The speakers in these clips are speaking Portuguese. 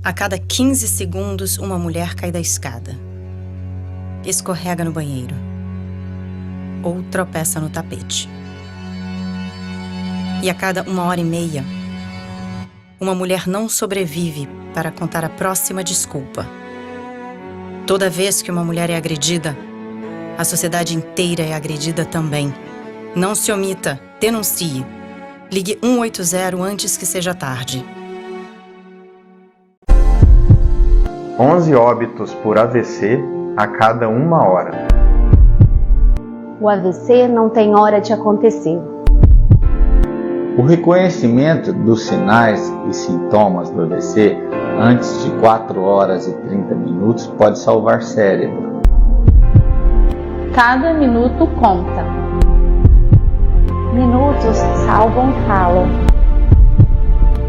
A cada 15 segundos, uma mulher cai da escada, escorrega no banheiro ou tropeça no tapete. E a cada 1h30, uma mulher não sobrevive para contar a próxima desculpa. Toda vez que uma mulher é agredida, a sociedade inteira é agredida também. Não se omita, denuncie. Ligue 180 antes que seja tarde. 11 óbitos por AVC a cada 1 hora. O AVC não tem hora de acontecer. O reconhecimento dos sinais e sintomas do AVC antes de 4 horas e 30 minutos pode salvar cérebro. Cada minuto conta. Minutos salvam fala.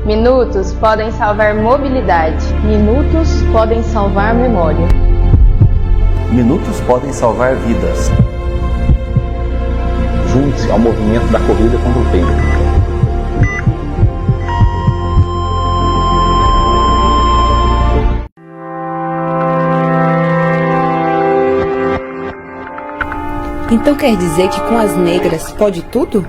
Minutos podem salvar mobilidade. Minutos podem salvar memória. Minutos podem salvar vidas. Junte-se ao movimento da corrida contra o tempo. Então quer dizer que com as negras pode tudo?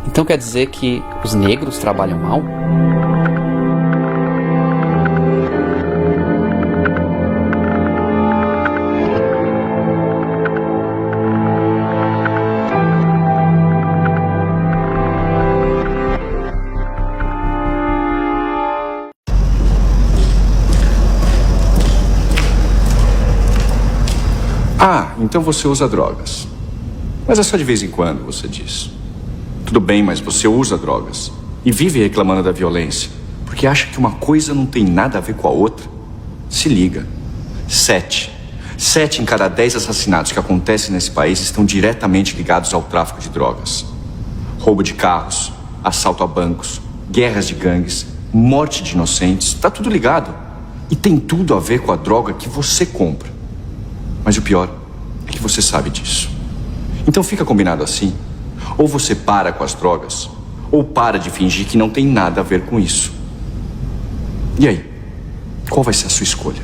Então quer dizer que os negros trabalham mal? Ah, então você usa drogas. Mas é só de vez em quando, você diz. Tudo bem, mas você usa drogas e vive reclamando da violência, porque acha que uma coisa não tem nada a ver com a outra. Se liga. 7 em cada 10 assassinatos que acontecem nesse país estão diretamente ligados ao tráfico de drogas. Roubo de carros, assalto a bancos, guerras de gangues, morte de inocentes, tá tudo ligado. E tem tudo a ver com a droga que você compra. Mas o pior é que você sabe disso. Então fica combinado assim. Ou você para com as drogas, ou para de fingir que não tem nada a ver com isso. E aí? Qual vai ser a sua escolha?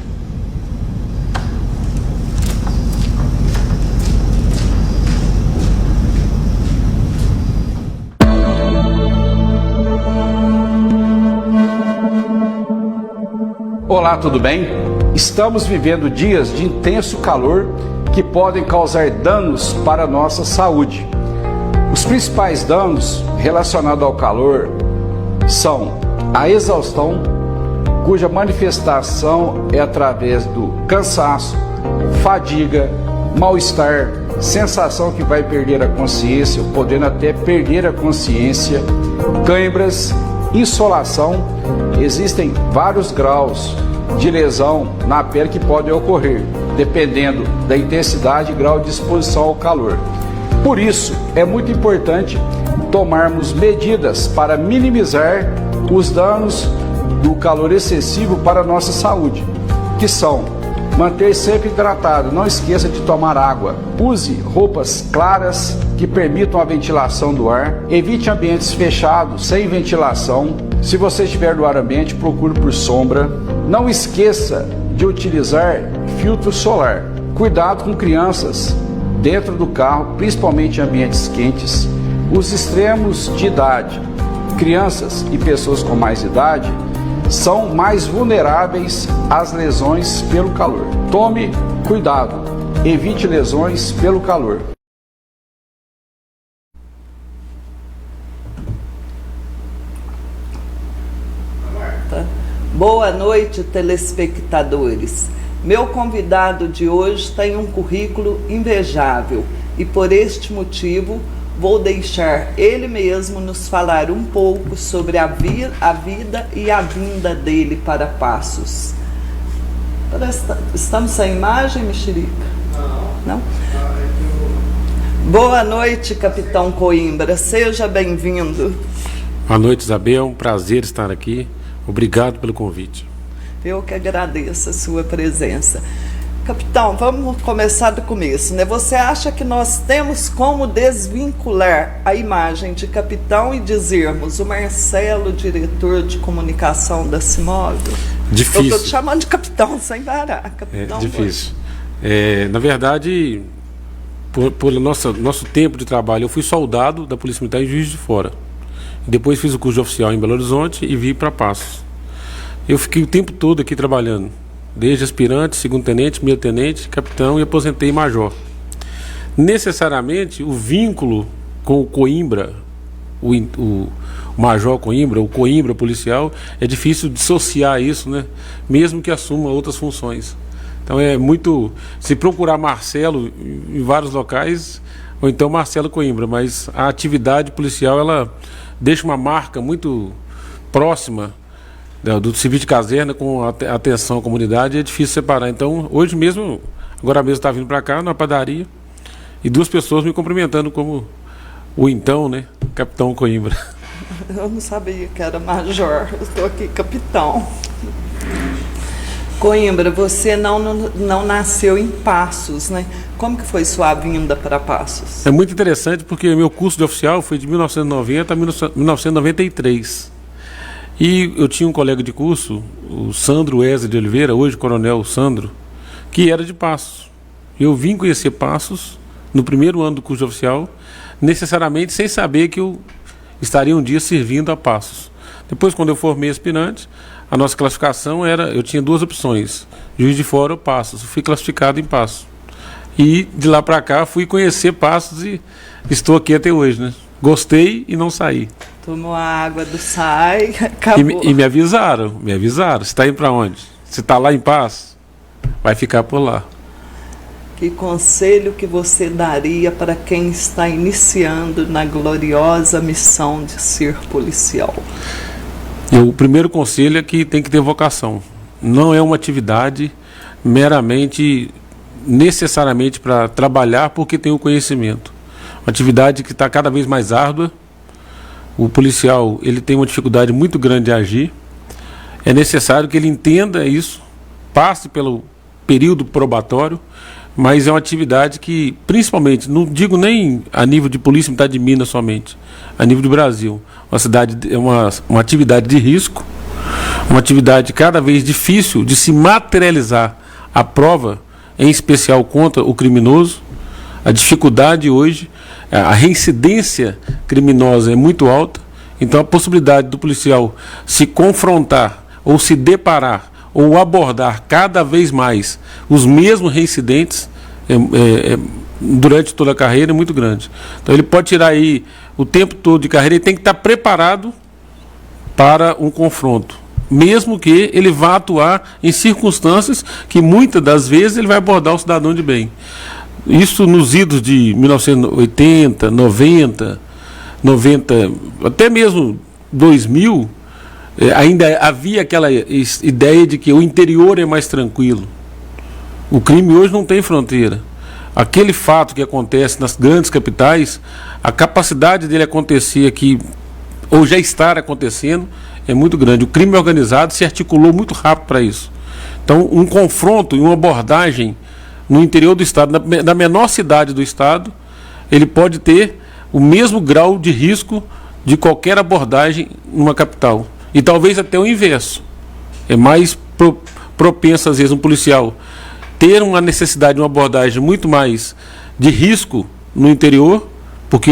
Olá, tudo bem? Estamos vivendo dias de intenso calor que podem causar danos para a nossa saúde. Os principais danos relacionados ao calor são a exaustão, cuja manifestação é através do cansaço, fadiga, mal-estar, sensação que vai perder a consciência, podendo até perder a consciência, cãibras, insolação. Existem vários graus de lesão na pele que podem ocorrer, dependendo da intensidade e grau de exposição ao calor. Por isso, é muito importante tomarmos medidas para minimizar os danos do calor excessivo para a nossa saúde, que são manter sempre hidratado, não esqueça de tomar água, use roupas claras que permitam a ventilação do ar, evite ambientes fechados, sem ventilação. Se você estiver no ar ambiente, procure por sombra. Não esqueça de utilizar filtro solar. Cuidado com crianças dentro do carro, principalmente em ambientes quentes. Os extremos de idade, crianças e pessoas com mais idade, são mais vulneráveis às lesões pelo calor. Tome cuidado, evite lesões pelo calor. Boa noite, telespectadores. Meu convidado de hoje tem um currículo invejável e, por este motivo, vou deixar ele mesmo nos falar um pouco sobre a vida e a vinda dele para Passos. Estamos sem imagem, Mexerica? Não? Boa noite, Capitão Coimbra. Seja bem-vindo. Boa noite, Isabel. Um prazer estar aqui. Obrigado pelo convite. Eu que agradeço a sua presença. Capitão, vamos começar do começo, né? Você acha que nós temos como desvincular a imagem de capitão e dizermos o Marcelo, diretor de comunicação da CIMOV? Difícil. Eu estou te chamando de capitão sem parar. Capitão, É difícil. Na verdade, por nosso tempo de trabalho, eu fui soldado da Polícia Militar em Juiz de Fora. Depois fiz o curso de oficial em Belo Horizonte e vim para Passos. Eu fiquei o tempo todo aqui trabalhando, desde aspirante, segundo-tenente, primeiro-tenente, capitão e aposentei major. Necessariamente, o vínculo com o Coimbra, o major Coimbra, o Coimbra policial, é difícil dissociar isso, né? Mesmo que assuma outras funções. Então é muito... Se procurar Marcelo em vários locais, ou então Marcelo Coimbra, mas a atividade policial, ela deixa uma marca muito próxima do serviço de caserna com a atenção à comunidade, é difícil separar. Então, hoje mesmo, agora mesmo está vindo para cá, na padaria, e duas pessoas me cumprimentando como o então, né, capitão Coimbra. Eu não sabia que era major, eu estou aqui capitão. Coimbra, você não nasceu em Passos, né? Como que foi sua vinda para Passos? É muito interessante porque meu curso de oficial foi de 1990 a 1993. E eu tinha um colega de curso, o Sandro Wesley de Oliveira, hoje coronel Sandro, que era de Passos. Eu vim conhecer Passos no primeiro ano do curso de oficial, necessariamente sem saber que eu estaria um dia servindo a Passos. Depois, quando eu formei aspirante, a nossa classificação era, eu tinha duas opções, Juiz de Fora ou Passos. Eu fui classificado em Passos. E de lá para cá fui conhecer Passos e estou aqui até hoje, né? Gostei e não saí. Tomou a água do SAI, acabou. E me avisaram. Você está indo para onde? Você está lá em Passos? Vai ficar por lá. Que conselho que você daria para quem está iniciando na gloriosa missão de ser policial? O primeiro conselho é que tem que ter vocação. Não é uma atividade meramente, necessariamente para trabalhar porque tem o conhecimento. Uma atividade que está cada vez mais árdua. O policial, ele tem uma dificuldade muito grande de agir. É necessário que ele entenda isso, passe pelo período probatório, mas é uma atividade que, principalmente, não digo nem a nível de Polícia Militar de Minas somente, a nível do Brasil, uma atividade de risco, uma atividade cada vez difícil de se materializar a prova, em especial contra o criminoso. A dificuldade hoje, a reincidência criminosa é muito alta, então a possibilidade do policial se confrontar ou se deparar ou abordar cada vez mais os mesmos reincidentes durante toda a carreira é muito grande. Então ele pode tirar aí o tempo todo de carreira, ele tem que estar preparado para um confronto, mesmo que ele vá atuar em circunstâncias que muitas das vezes ele vai abordar o cidadão de bem. Isso nos idos de 1980, 90, até mesmo 2000, ainda havia aquela ideia de que o interior é mais tranquilo. O crime hoje não tem fronteira. Aquele fato que acontece nas grandes capitais, a capacidade dele acontecer aqui, ou já estar acontecendo, é muito grande. O crime organizado se articulou muito rápido para isso. Então, um confronto e uma abordagem no interior do estado, na menor cidade do estado, ele pode ter o mesmo grau de risco de qualquer abordagem numa capital. E talvez até o inverso. É mais propenso, às vezes, um policial ter uma necessidade de uma abordagem muito mais de risco no interior, porque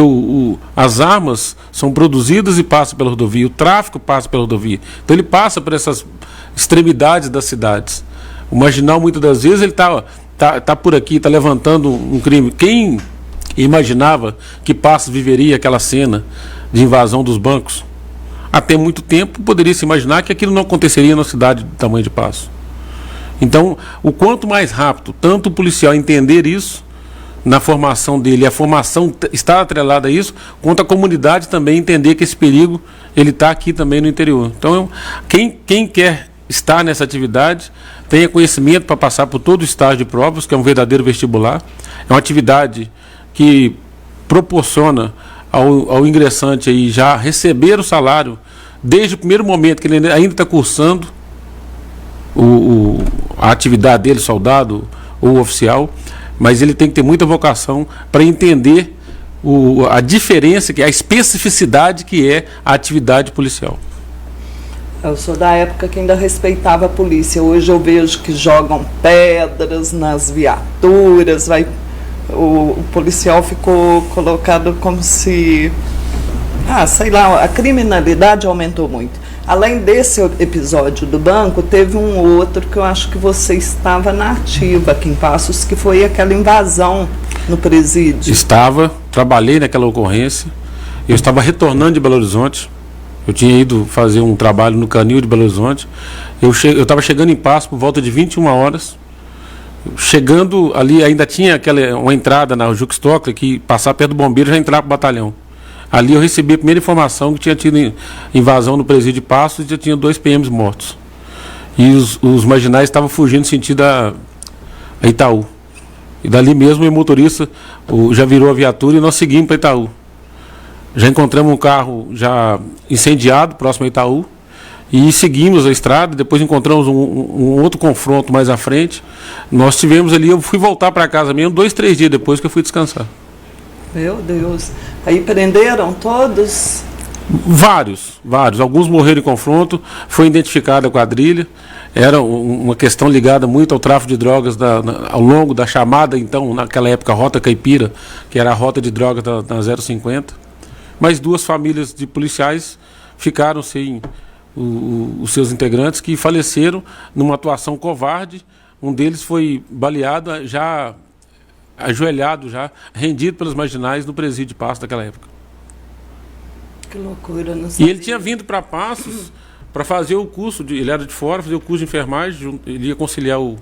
as armas são produzidas e passam pela rodovia, o tráfico passa pela rodovia. Então ele passa por essas extremidades das cidades. O marginal, muitas das vezes, ele está por aqui, está levantando um crime. Quem imaginava que Passos viveria aquela cena de invasão dos bancos? Até muito tempo poderia se imaginar que aquilo não aconteceria na cidade do tamanho de Passos. Então, o quanto mais rápido, tanto o policial entender isso, na formação dele, a formação está atrelada a isso, quanto a comunidade também entender que esse perigo ele está aqui também no interior. Então, quem quer estar nessa atividade, tenha conhecimento para passar por todo o estágio de provas, que é um verdadeiro vestibular. É uma atividade que proporciona ao ingressante aí já receber o salário desde o primeiro momento que ele ainda está cursando a atividade dele, soldado ou oficial, mas ele tem que ter muita vocação para entender a diferença, a especificidade que é a atividade policial. Eu sou da época que ainda respeitava a polícia. Hoje eu vejo que jogam pedras nas viaturas, o policial ficou colocado como se... sei lá, a criminalidade aumentou muito. Além desse episódio do banco, teve um outro que eu acho que você estava na ativa aqui em Passos, que foi aquela invasão no presídio. Estava, trabalhei naquela ocorrência, eu estava retornando de Belo Horizonte, eu tinha ido fazer um trabalho no Canil de Belo Horizonte, eu estava chegando em Passos por volta de 21 horas, chegando ali, ainda tinha uma entrada na Juxtocla, que passar perto do bombeiro já entrava para o batalhão. Ali eu recebi a primeira informação que tinha tido invasão no presídio de Passos e já tinha 2 PMs mortos. E os marginais estavam fugindo sentido a Itaú. E dali mesmo o motorista já virou a viatura e nós seguimos para Itaú. Já encontramos um carro já incendiado próximo a Itaú e seguimos a estrada. Depois encontramos um outro confronto mais à frente. Nós tivemos ali, eu fui voltar para casa mesmo 2, 3 dias depois que eu fui descansar. Meu Deus. Aí prenderam todos? Vários. Alguns morreram em confronto, foi identificada a quadrilha. Era uma questão ligada muito ao tráfico de drogas ao longo da chamada, então, naquela época, Rota Caipira, que era a rota de drogas da 050. Mas 2 famílias de policiais ficaram sem os seus integrantes, que faleceram numa atuação covarde. Um deles foi baleado, já ajoelhado, já rendido pelos marginais no presídio de Passos daquela época. Que loucura, não sabia. E ele tinha vindo para Passos para fazer o curso, ele era de fora, fazer o curso de enfermagem, ele ia conciliar o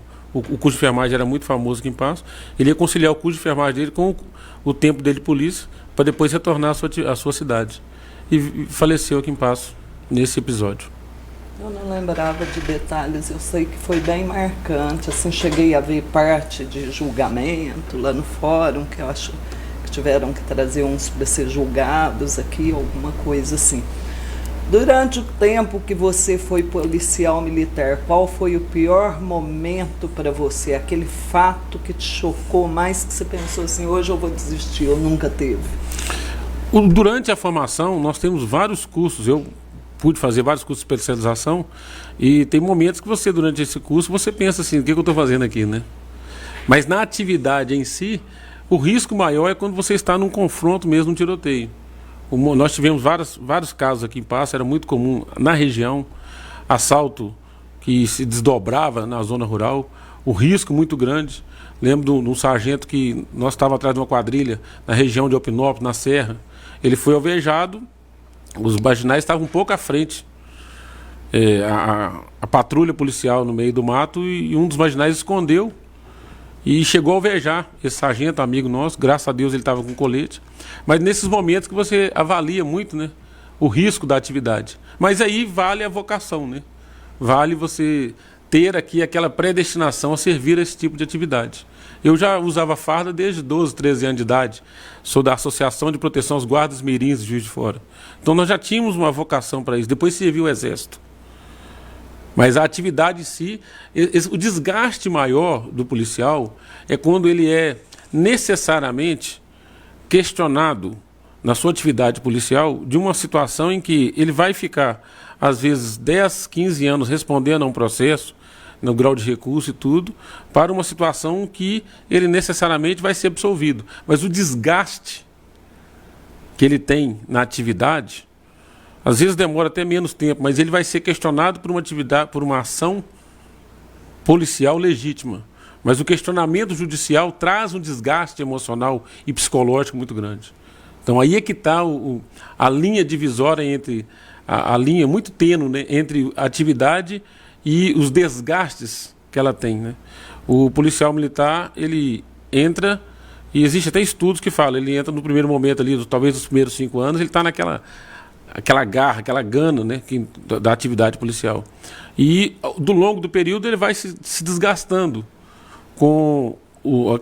curso de enfermagem, era muito famoso aqui em Passos, ele ia conciliar o curso de enfermagem dele com o tempo dele de polícia, para depois retornar à sua cidade. E faleceu aqui em Passos, nesse episódio. Eu não lembrava de detalhes, eu sei que foi bem marcante, assim, cheguei a ver parte de julgamento lá no fórum, que eu acho que tiveram que trazer uns para ser julgados aqui, alguma coisa assim. Durante o tempo que você foi policial militar, qual foi o pior momento para você? Aquele fato que te chocou mais, que você pensou assim, hoje eu vou desistir, eu nunca teve? Durante a formação, nós temos vários cursos, eu pude fazer vários cursos de especialização, e tem momentos que você, durante esse curso, você pensa assim, o que eu estou fazendo aqui, né? Mas na atividade em si, o risco maior é quando você está num confronto mesmo, num tiroteio. Nós tivemos vários casos aqui em Passos, era muito comum na região, assalto que se desdobrava na zona rural, o risco muito grande. Lembro de um sargento que nós estávamos atrás de uma quadrilha na região de Opinópolis, na Serra. Ele foi alvejado, os marginais estavam um pouco à frente. A patrulha policial no meio do mato e um dos marginais escondeu e chegou a alvejar esse sargento, amigo nosso. Graças a Deus ele estava com colete. Mas nesses momentos que você avalia muito, né, o risco da atividade. Mas aí vale a vocação, né? Vale você ter aqui aquela predestinação a servir a esse tipo de atividade. Eu já usava farda desde 12, 13 anos de idade. Sou da Associação de Proteção aos Guardas Mirins de Juiz de Fora. Então nós já tínhamos uma vocação para isso. Depois servi o Exército. Mas a atividade em si, o desgaste maior do policial é quando ele é necessariamente questionado na sua atividade policial de uma situação em que ele vai ficar, às vezes, 10, 15 anos respondendo a um processo, no grau de recurso e tudo, para uma situação que ele necessariamente vai ser absolvido. Mas o desgaste que ele tem na atividade, às vezes demora até menos tempo, mas ele vai ser questionado por uma atividade, por uma ação policial legítima. Mas o questionamento judicial traz um desgaste emocional e psicológico muito grande. Então aí é que está a linha divisória entre, a linha muito tênue, né, entre a atividade e os desgastes que ela tem, né? O policial militar, ele entra, e existe até estudos que falam, ele entra no primeiro momento ali, talvez nos primeiros 5 anos, ele está aquela garra, aquela gana, né, da atividade policial. E do longo do período ele vai se desgastando com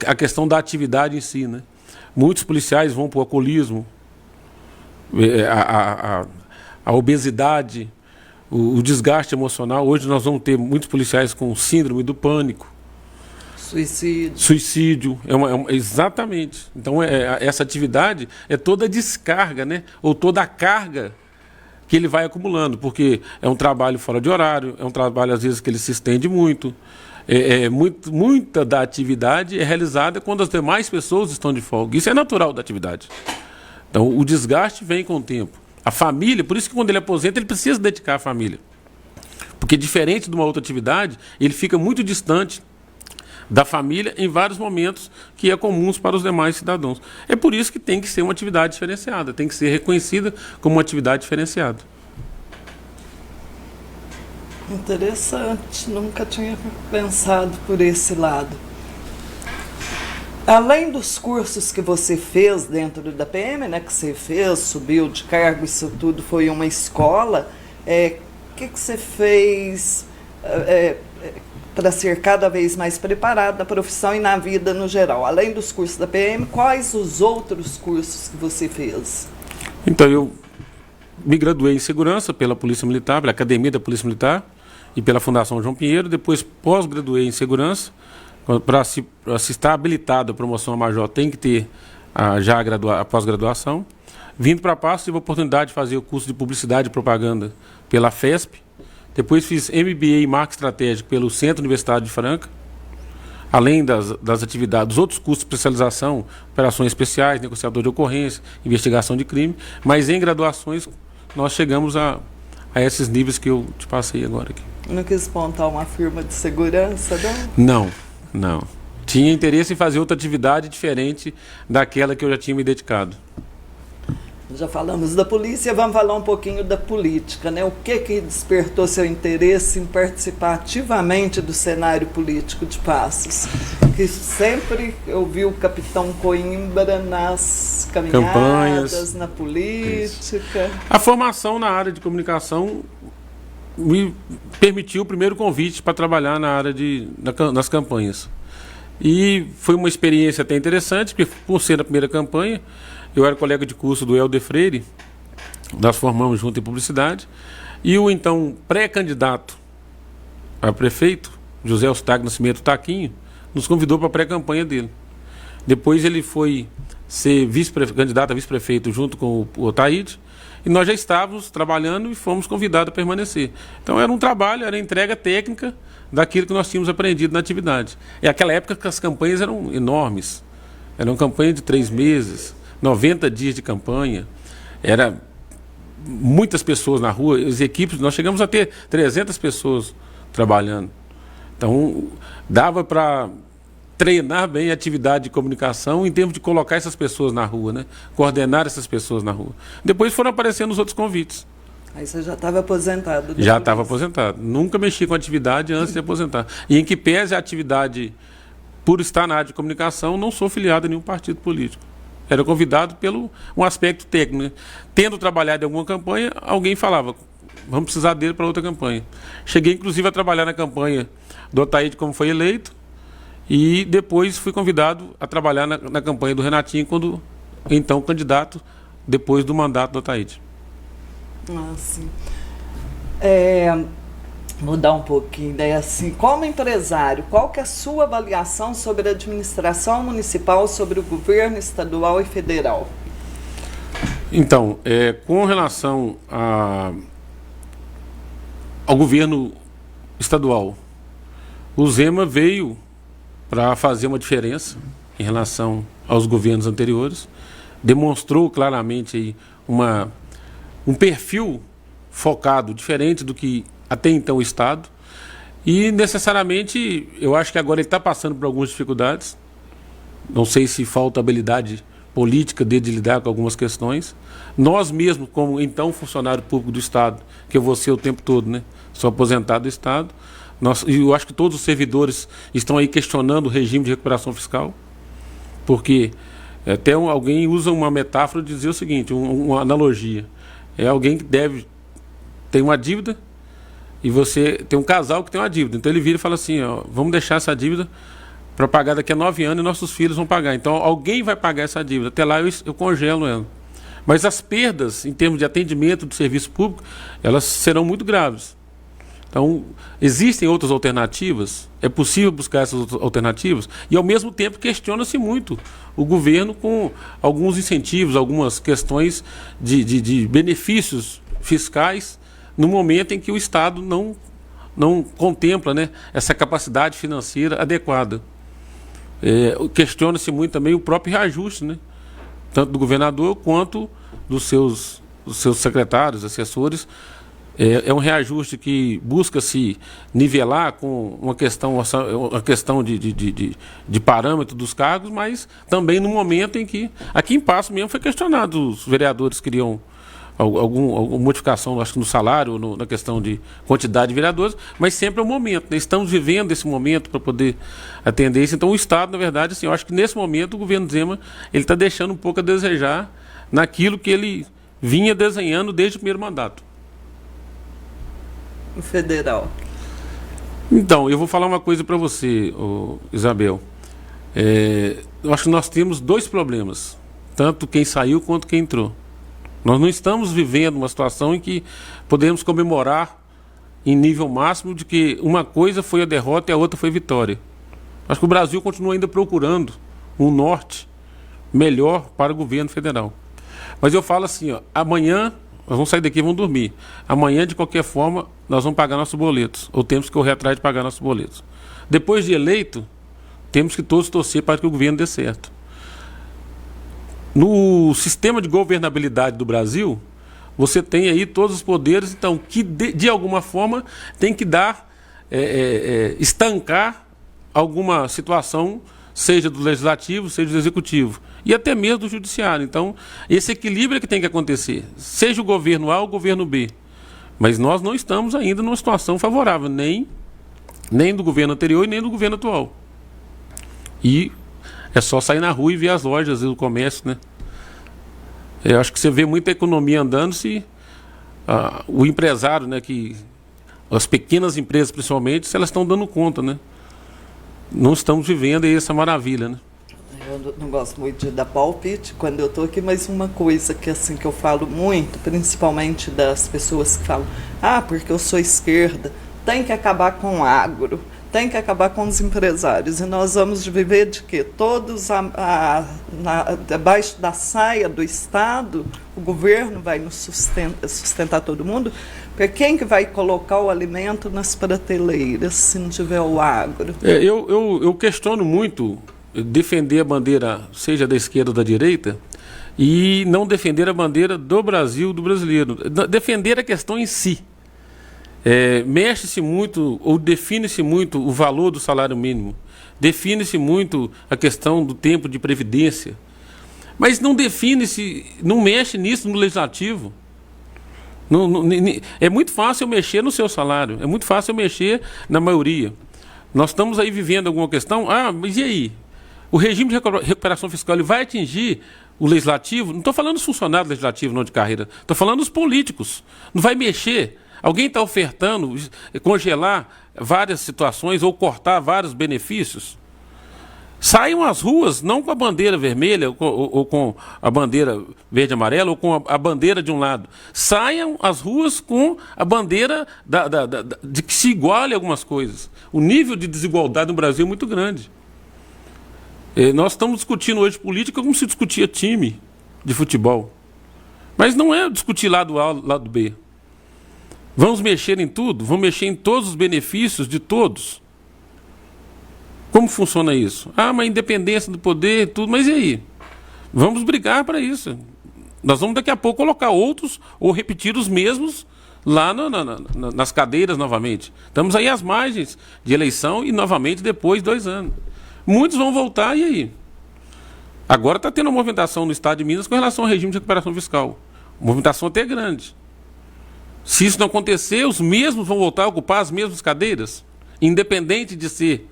a questão da atividade em si, né? Muitos policiais vão para o alcoolismo, a obesidade, o desgaste emocional. Hoje nós vamos ter muitos policiais com síndrome do pânico. Suicídio. Exatamente. Então, essa atividade é toda a descarga, né? Ou toda a carga que ele vai acumulando, porque é um trabalho fora de horário, é um trabalho, às vezes, que ele se estende muito. Muita da atividade é realizada quando as demais pessoas estão de folga. Isso é natural da atividade. Então, o desgaste vem com o tempo. A família, por isso que quando ele aposenta, ele precisa dedicar à família. Porque, diferente de uma outra atividade, ele fica muito distante da família em vários momentos que é comuns para os demais cidadãos. É por isso que tem que ser uma atividade diferenciada, tem que ser reconhecida como uma atividade diferenciada. Interessante, nunca tinha pensado por esse lado. Além dos cursos que você fez dentro da PM, né, que você fez, subiu de cargo, isso tudo foi uma escola, que você fez para ser cada vez mais preparado na profissão e na vida no geral? Além dos cursos da PM, quais os outros cursos que você fez? Então, eu me graduei em segurança pela Polícia Militar, pela Academia da Polícia Militar e pela Fundação João Pinheiro. Depois, pós-graduei em segurança. Para se estar habilitado a promoção a major, tem que ter a pós-graduação. Vindo para Passo, tive a oportunidade de fazer o curso de Publicidade e Propaganda pela FESP. Depois fiz MBA em Marketing Estratégico pelo Centro Universitário de Franca. Além das atividades, dos outros cursos de especialização, operações especiais, negociador de ocorrência, investigação de crime. Mas em graduações, nós chegamos a esses níveis que eu te passei agora aqui. Não quis montar uma firma de segurança, não? Não. Tinha interesse em fazer outra atividade diferente daquela que eu já tinha me dedicado. Já falamos da polícia, vamos falar um pouquinho da política, né? O que despertou seu interesse em participar ativamente do cenário político de Passos? Que sempre eu vi o capitão Coimbra nas campanhas, na política. Isso. A formação na área de comunicação me permitiu o primeiro convite para trabalhar na área nas campanhas. E foi uma experiência até interessante, porque por ser a primeira campanha, eu era colega de curso do Helder Freire, nós formamos junto em publicidade, e o então pré-candidato a prefeito, José Eustáquio Nascimento Taquinho, nos convidou para a pré-campanha dele. Depois ele foi ser candidato a vice-prefeito junto com o Otaíde, e nós já estávamos trabalhando e fomos convidados a permanecer. Então era um trabalho, era entrega técnica daquilo que nós tínhamos aprendido na atividade. E naquela época que as campanhas eram enormes, eram campanhas de 3 meses, 90 dias de campanha, era muitas pessoas na rua, as equipes, nós chegamos a ter 300 pessoas trabalhando. Então, dava para treinar bem a atividade de comunicação em termos de colocar essas pessoas na rua, né? Coordenar essas pessoas na rua. Depois foram aparecendo os outros convites. Aí você já estava aposentado? Já estava aposentado. Nunca mexi com atividade antes de aposentar. E em que pese a atividade, por estar na área de comunicação, não sou filiado a nenhum partido político. Era convidado pelo um aspecto técnico, né? Tendo trabalhado em alguma campanha, alguém falava, vamos precisar dele para outra campanha. Cheguei, inclusive, a trabalhar na campanha do Otaíde, como foi eleito, e depois fui convidado a trabalhar na campanha do Renatinho, quando então candidato, depois do mandato do Otaíde. Ah, sim. Mudar um pouquinho, daí assim, como empresário, qual que é a sua avaliação sobre a administração municipal, sobre o governo estadual e federal? Então, com relação ao governo estadual, o Zema veio para fazer uma diferença em relação aos governos anteriores, demonstrou claramente aí um perfil focado, diferente do que até então o Estado, e necessariamente eu acho que agora ele está passando por algumas dificuldades, não sei se falta habilidade política de lidar com algumas questões. Nós mesmos, como então funcionário público do Estado, que eu vou ser o tempo todo, né? Sou aposentado do Estado, eu acho que todos os servidores estão aí questionando o regime de recuperação fiscal, porque até alguém usa uma metáfora de dizer o seguinte, uma analogia, é alguém que tem uma dívida, e você tem um casal que tem uma dívida. Então ele vira e fala assim, vamos deixar essa dívida para pagar daqui a 9 anos e nossos filhos vão pagar. Então alguém vai pagar essa dívida. Até lá eu congelo ela. Mas as perdas em termos de atendimento do serviço público, elas serão muito graves. Então, existem outras alternativas? É possível buscar essas alternativas? E, ao mesmo tempo, questiona-se muito o governo com alguns incentivos, algumas questões de benefícios fiscais no momento em que o Estado não contempla, né, essa capacidade financeira adequada. Questiona-se muito também o próprio reajuste, né, tanto do governador quanto dos seus secretários, assessores. É um reajuste que busca se nivelar com uma questão de parâmetro dos cargos, mas também no momento em que, aqui em Passo mesmo foi questionado, os vereadores queriam alguma modificação, acho que no salário, na questão de quantidade de vereadores, mas sempre é um momento, né? Estamos vivendo esse momento para poder atender isso. Então o Estado, na verdade, assim, eu acho que nesse momento o governo Zema ele está deixando um pouco a desejar naquilo que ele vinha desenhando desde o primeiro mandato. O federal. Então, eu vou falar uma coisa para você, Isabel. Eu acho que nós temos dois problemas, tanto quem saiu quanto quem entrou. Nós não estamos vivendo uma situação em que podemos comemorar em nível máximo de que uma coisa foi a derrota e a outra foi a vitória. Acho que o Brasil continua ainda procurando um norte melhor para o governo federal. Mas eu falo assim, amanhã nós vamos sair daqui e vamos dormir. Amanhã, de qualquer forma, nós vamos pagar nossos boletos, ou temos que correr atrás de pagar nossos boletos. Depois de eleito, temos que todos torcer para que o governo dê certo. No sistema de governabilidade do Brasil, você tem aí todos os poderes, então, que de alguma forma tem que dar, estancar alguma situação, seja do legislativo, seja do executivo, e até mesmo do judiciário. Então, esse equilíbrio é que tem que acontecer, seja o governo A ou o governo B. Mas nós não estamos ainda numa situação favorável, nem do governo anterior e nem do governo atual. E é só sair na rua e ver as lojas e o comércio, né? Eu acho que você vê muita economia andando se o empresário, né, as pequenas empresas principalmente, se elas estão dando conta, né? Não estamos vivendo aí essa maravilha, né? Eu não gosto muito de dar palpite quando eu estou aqui, mas uma coisa que eu falo muito, principalmente das pessoas que falam, porque eu sou esquerda, tem que acabar com o agro, tem que acabar com os empresários. E nós vamos viver de quê? Todos debaixo da saia do Estado, o governo vai nos sustentar todo mundo, porque quem que vai colocar o alimento nas prateleiras se não tiver o agro? Eu questiono muito defender a bandeira, seja da esquerda ou da direita, e não defender a bandeira do Brasil, do brasileiro. Defender a questão em si. Mexe-se muito, ou define-se muito o valor do salário mínimo, define-se muito a questão do tempo de previdência, mas não define-se, não mexe nisso no legislativo. É muito fácil eu mexer no seu salário, é muito fácil eu mexer na maioria. Nós estamos aí vivendo alguma questão, mas e aí? O regime de recuperação fiscal ele vai atingir o legislativo? Não estou falando dos funcionários legislativos, não de carreira, estou falando dos políticos. Não vai mexer? Alguém está ofertando congelar várias situações ou cortar vários benefícios? Saiam às ruas, não com a bandeira vermelha ou com a bandeira verde e amarela ou com a bandeira de um lado. Saiam às ruas com a bandeira de que se iguale algumas coisas. O nível de desigualdade no Brasil é muito grande. Nós estamos discutindo hoje política como se discutia time de futebol. Mas não é discutir lado A, lado B. Vamos mexer em tudo? Vamos mexer em todos os benefícios de todos? Como funciona isso? Mas independência do poder e tudo, mas e aí? Vamos brigar para isso. Nós vamos daqui a pouco colocar outros ou repetir os mesmos lá nas cadeiras novamente. Estamos aí às margens de eleição e novamente depois de 2 anos. Muitos vão voltar, e aí? Agora está tendo uma movimentação no Estado de Minas com relação ao regime de recuperação fiscal. Uma movimentação até grande. Se isso não acontecer, os mesmos vão voltar a ocupar as mesmas cadeiras, independente de ser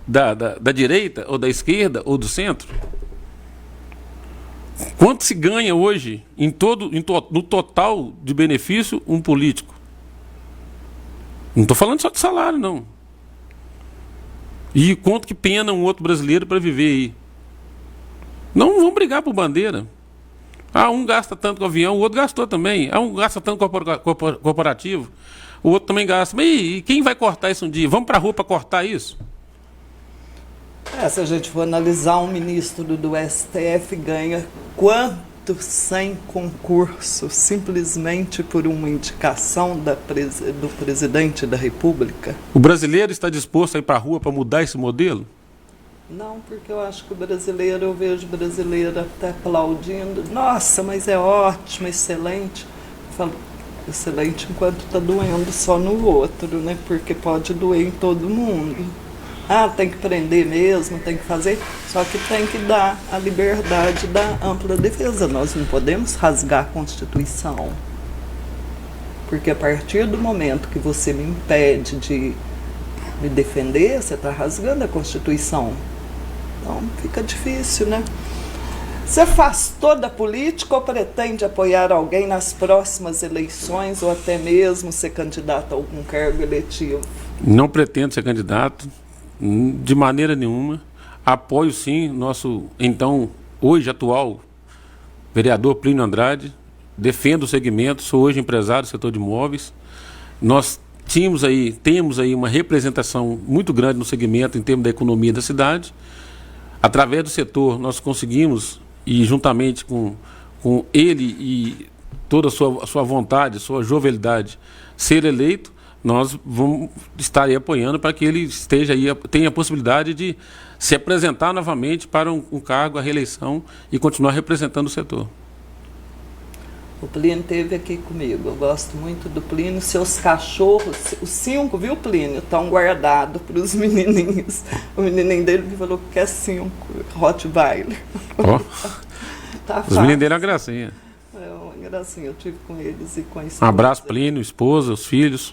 da direita, ou da esquerda, ou do centro. Quanto se ganha hoje, no total de benefício, um político? Não estou falando só de salário, não. E quanto que pena um outro brasileiro para viver aí? Não vão brigar por bandeira. Um gasta tanto com o avião, o outro gastou também. Um gasta tanto com o corporativo. o outro também gasta. Mas e quem vai cortar isso um dia? Vamos para a rua para cortar isso? Se a gente for analisar, um ministro do STF ganha quanto sem concurso, simplesmente por uma indicação do presidente da República? O brasileiro está disposto a ir para a rua para mudar esse modelo? Não, porque eu acho que o brasileiro, eu vejo o brasileiro até aplaudindo. Nossa, mas é ótimo, excelente. Eu falo, excelente enquanto está doendo só no outro, né? Porque pode doer em todo mundo. Tem que prender mesmo, tem que fazer, só que tem que dar a liberdade da ampla defesa. Nós não podemos rasgar a Constituição. Porque a partir do momento que você me impede de me defender, você está rasgando a Constituição. Então fica difícil, né? Você afastou da política ou pretende apoiar alguém nas próximas eleições ou até mesmo ser candidato a algum cargo eletivo? Não pretendo ser candidato. De maneira nenhuma. Apoio sim nosso, então, hoje atual vereador Plínio Andrade. Defendo o segmento, sou hoje empresário do setor de imóveis. Nós temos aí uma representação muito grande no segmento em termos da economia da cidade. Através do setor nós conseguimos, e juntamente com ele e toda a sua vontade, sua jovialidade, ser eleito. Nós vamos estar aí apoiando para que ele tenha a possibilidade de se apresentar novamente para um cargo, a reeleição, e continuar representando o setor. O Plínio esteve aqui comigo, eu gosto muito do Plínio. Seus cachorros, os 5, viu, Plínio, estão guardados para os menininhos. O menininho dele me falou que quer 5, Rottweiler. Tá os meninos dele é uma gracinha. É uma gracinha, eu tive com eles e com a esposa. Um abraço, Plínio, esposa, os filhos.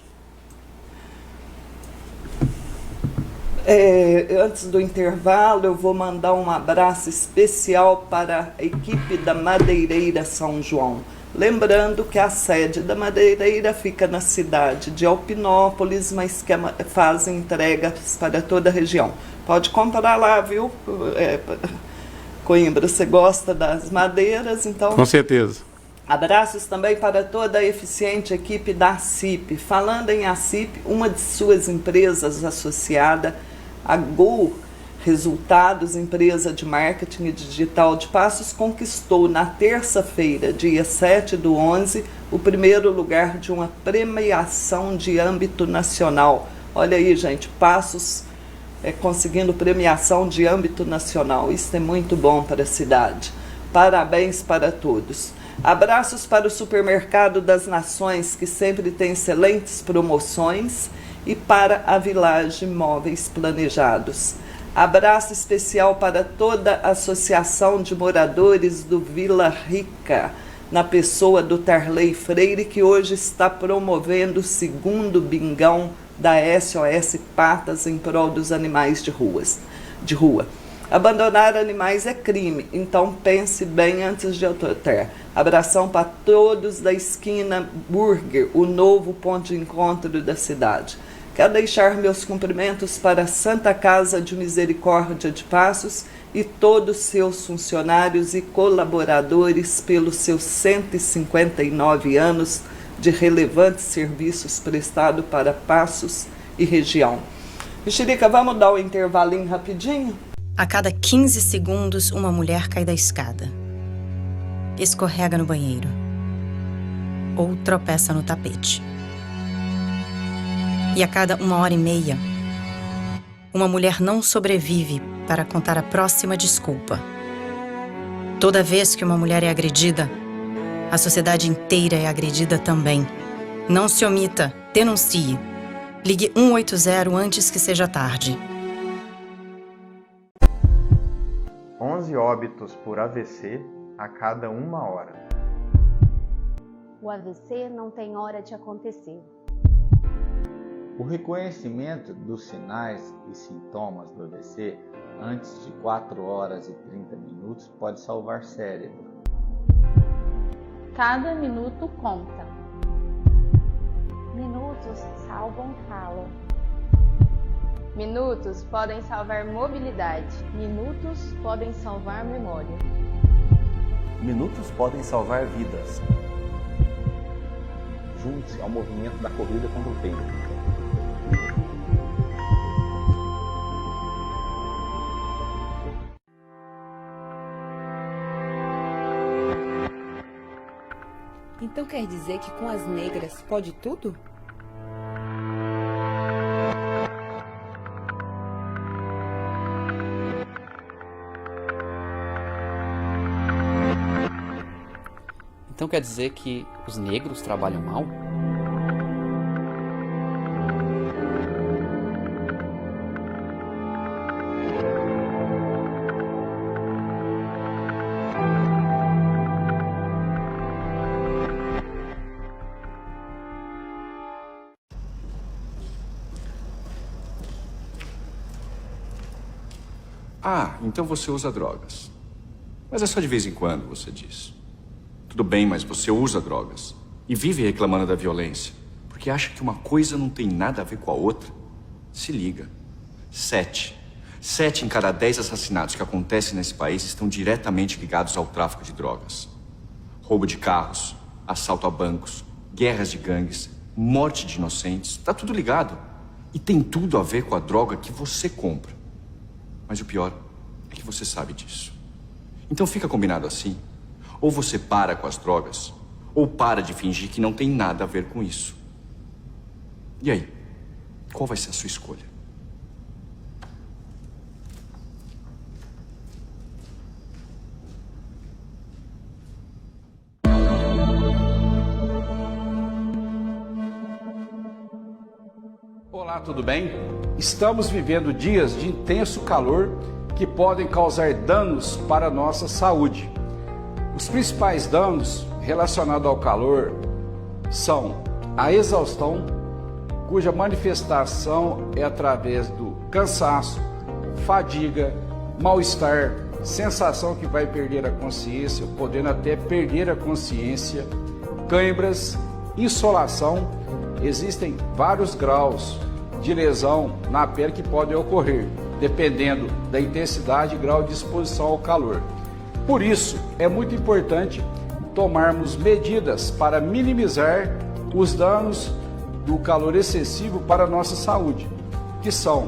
Antes do intervalo, eu vou mandar um abraço especial para a equipe da Madeireira São João. Lembrando que a sede da Madeireira fica na cidade de Alpinópolis, mas que faz entregas para toda a região. Pode comprar lá, viu? Coimbra, você gosta das madeiras, então... Com certeza. Abraços também para toda a eficiente equipe da ACIP. Falando em ACIP, uma de suas empresas associada, a Go Resultados, empresa de marketing e digital de Passos, conquistou na terça-feira, dia 7/11, o primeiro lugar de uma premiação de âmbito nacional. Olha aí, gente, Passos conseguindo premiação de âmbito nacional. Isso é muito bom para a cidade. Parabéns para todos. Abraços para o Supermercado das Nações, que sempre tem excelentes promoções, e para a Village Móveis Planejados. Abraço especial para toda a Associação de Moradores do Vila Rica, na pessoa do Tarley Freire, que hoje está promovendo o 2º Bingão da SOS Patas em prol dos animais de rua. Abandonar animais é crime, então pense bem antes de adotar. Abração para todos da Esquina Burger, o novo ponto de encontro da cidade. Quero deixar meus cumprimentos para a Santa Casa de Misericórdia de Passos e todos seus funcionários e colaboradores pelos seus 159 anos de relevantes serviços prestados para Passos e região. Mexerica, vamos dar o intervalinho rapidinho? A cada 15 segundos, uma mulher cai da escada, escorrega no banheiro ou tropeça no tapete. E a cada 1h30, uma mulher não sobrevive para contar a próxima desculpa. Toda vez que uma mulher é agredida, a sociedade inteira é agredida também. Não se omita, denuncie. Ligue 180 antes que seja tarde. 11 óbitos por AVC a cada 1 hora. O AVC não tem hora de acontecer. O reconhecimento dos sinais e sintomas do AVC antes de 4 horas e 30 minutos pode salvar cérebro. Cada minuto conta. Minutos salvam fala. Minutos podem salvar mobilidade. Minutos podem salvar memória. Minutos podem salvar vidas. junte-se ao movimento da corrida contra o tempo. Então quer dizer que com as negras pode tudo? Então quer dizer que os negros trabalham mal? Ah, então você usa drogas. Mas é só de vez em quando, você diz. Tudo bem, mas você usa drogas. E vive reclamando da violência. Porque acha que uma coisa não tem nada a ver com a outra. Se liga. 7 em cada 10 assassinatos que acontecem nesse país estão diretamente ligados ao tráfico de drogas. Roubo de carros, assalto a bancos, guerras de gangues, morte de inocentes. Tá tudo ligado. E tem tudo a ver com a droga que você compra. Mas o pior é que você sabe disso. Então fica combinado assim. Ou você para com as drogas, ou para de fingir que não tem nada a ver com isso. E aí? Qual vai ser a sua escolha? Olá, tudo bem? Estamos vivendo dias de intenso calor que podem causar danos para a nossa saúde. Os principais danos relacionados ao calor são a exaustão, cuja manifestação é através do cansaço, fadiga, mal-estar, sensação que vai perder a consciência, podendo até perder a consciência, cãibras, insolação. Existem vários graus de lesão na pele que podem ocorrer, dependendo da intensidade e grau de exposição ao calor. Por isso, é muito importante tomarmos medidas para minimizar os danos do calor excessivo para a nossa saúde, que são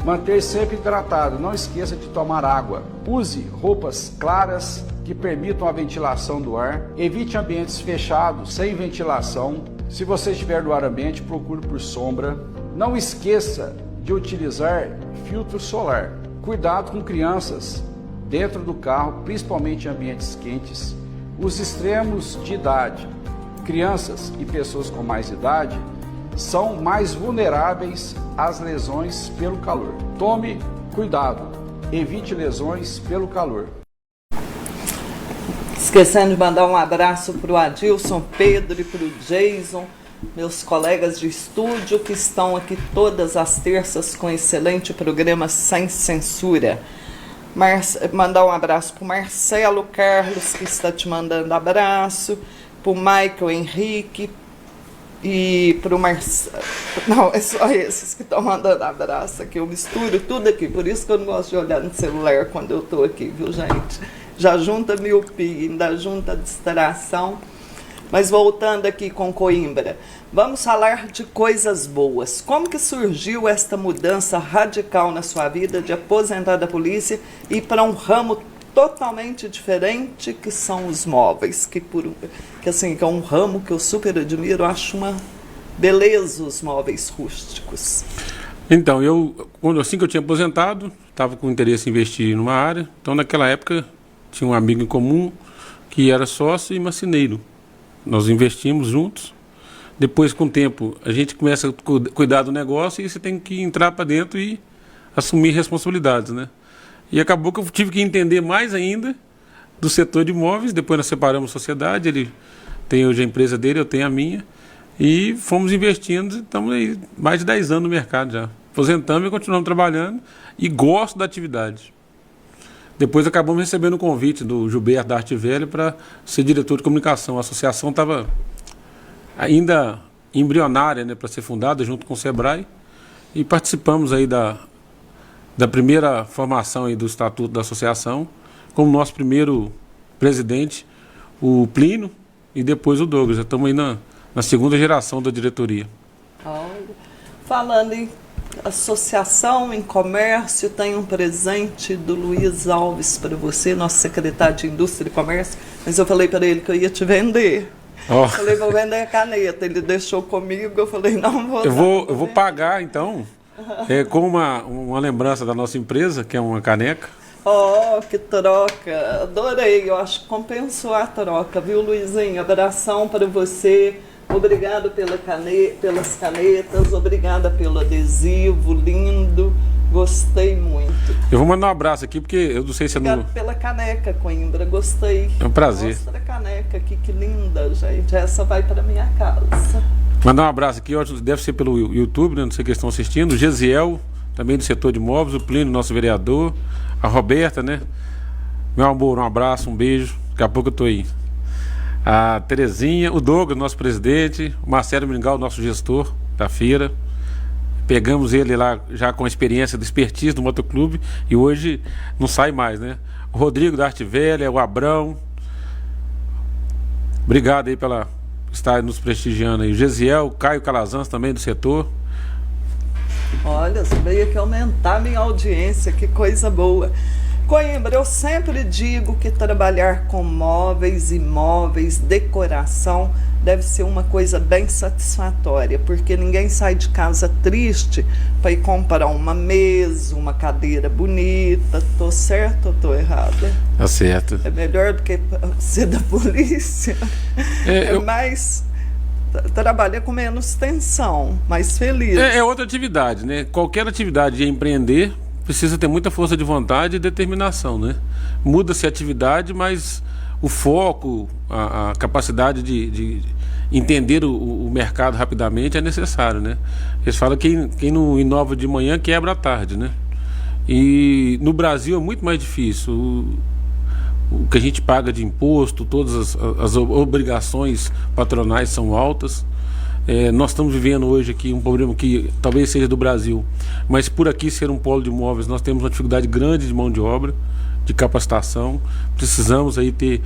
manter sempre hidratado, não esqueça de tomar água, use roupas claras que permitam a ventilação do ar, evite ambientes fechados, sem ventilação. Se você estiver no ar ambiente, procure por sombra. Não esqueça de utilizar filtro solar. Cuidado com crianças dentro do carro, principalmente em ambientes quentes. Os extremos de idade, crianças e pessoas com mais idade, são mais vulneráveis às lesões pelo calor. Tome cuidado, evite lesões pelo calor. Esquecendo de mandar um abraço para o Adilson, Pedro e para o Jason, meus colegas de estúdio que estão aqui todas as terças com excelente programa Sem Censura. Mandar um abraço para o Marcelo Carlos, que está te mandando abraço, para o Michael Henrique e para o Marcelo. Não, é só esses que estão mandando abraço aqui. Eu misturo tudo aqui, por isso que eu não gosto de olhar no celular quando eu estou aqui, viu, gente? Já junta miopia, ainda junta distração. Mas voltando aqui com Coimbra, vamos falar de coisas boas. Como que surgiu esta mudança radical na sua vida de aposentar da polícia e para um ramo totalmente diferente, que são os móveis, que é um ramo que eu super admiro, acho uma beleza os móveis rústicos. Então, assim que eu tinha aposentado, estava com interesse em investir numa área, então naquela época tinha um amigo em comum que era sócio e marceneiro. Nós investimos juntos. Depois, com o tempo, a gente começa a cuidar do negócio e você tem que entrar para dentro e assumir responsabilidades, né? E acabou que eu tive que entender mais ainda do setor de imóveis. Depois nós separamos a sociedade, ele tem hoje a empresa dele, eu tenho a minha. E fomos investindo, estamos aí mais de 10 anos no mercado já. Aposentamos e continuamos trabalhando e gosto da atividade. Depois acabamos recebendo o convite do Gilberto da Arte Velha para ser diretor de comunicação. A associação estava ainda embrionária, né, para ser fundada junto com o Sebrae. E participamos aí da primeira formação aí do Estatuto da Associação, como nosso primeiro presidente, o Plínio, e depois o Douglas. Já estamos aí na na segunda geração da diretoria. Olha, falando em associação, em comércio, tem um presente do Luiz Alves para você, nosso secretário de Indústria e Comércio, mas eu falei para ele que eu ia te vender. Oh. Falei, vou vender a caneta, ele deixou comigo, eu falei, não vou. Eu vou pagar, então, com uma lembrança da nossa empresa, que é uma caneca. Oh, que troca, adorei, eu acho que compensou a troca, viu, Luizinho? Abração para você, obrigado pelas canetas, obrigada pelo adesivo, lindo, gostei muito. Eu vou mandar um abraço aqui, porque eu não sei se obrigado pela caneca, Coimbra, gostei. É um prazer. Mostra a caneca aqui, que linda, gente, essa vai para minha casa. Mandar um abraço aqui, deve ser pelo YouTube, né? Não sei quem estão assistindo, o Gesiel, também do setor de imóveis, o Plínio, nosso vereador, a Roberta, né? Meu amor, um abraço, um beijo, daqui a pouco eu tô aí. A Terezinha, o Douglas, nosso presidente, o Marcelo Mingau, nosso gestor da feira. Pegamos ele lá já com a experiência do expertise do motoclube e hoje não sai mais, né? O Rodrigo da Arte Velha, o Abrão. Obrigado aí pela estar nos prestigiando aí. O Gesiel, o Caio Calazans também do setor. Olha, você veio aqui aumentar minha audiência, que coisa boa. Coimbra, eu sempre digo que trabalhar com móveis, imóveis, decoração deve ser uma coisa bem satisfatória, porque ninguém sai de casa triste para ir comprar uma mesa, uma cadeira bonita. Tô certo ou tô errada? Tá certo. É melhor do que ser da polícia. Mais... trabalha com menos tensão, mais feliz. É outra atividade, né? Qualquer atividade de empreender precisa ter muita força de vontade e determinação, né? Muda-se a atividade, mas o foco, a capacidade de entender o mercado rapidamente é necessário, né? Eles falam que quem não inova de manhã quebra à tarde, né? E no Brasil é muito mais difícil. O que a gente paga de imposto, todas as obrigações patronais são altas. Nós estamos vivendo hoje aqui um problema que talvez seja do Brasil, mas por aqui ser um polo de imóveis, nós temos uma dificuldade grande de mão de obra, de capacitação. Precisamos aí ter,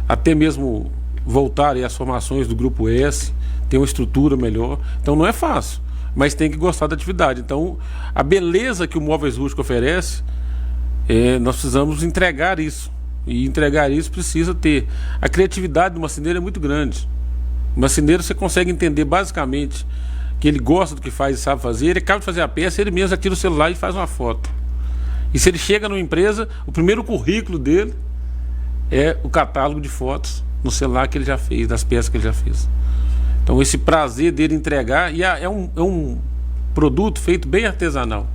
até mesmo voltar aí às formações do Grupo S, ter uma estrutura melhor. Então não é fácil, mas tem que gostar da atividade. Então a beleza que o Móveis Rústicos oferece, nós precisamos entregar isso. E entregar isso precisa ter. A criatividade do marceneiro é muito grande. O marceneiro você consegue entender basicamente que ele gosta do que faz e sabe fazer. Ele acaba de fazer a peça, ele mesmo já tira o celular e faz uma foto. E se ele chega numa empresa, o primeiro currículo dele é o catálogo de fotos no celular que ele já fez, das peças que ele já fez. Então esse prazer dele entregar, e é um produto feito bem artesanal.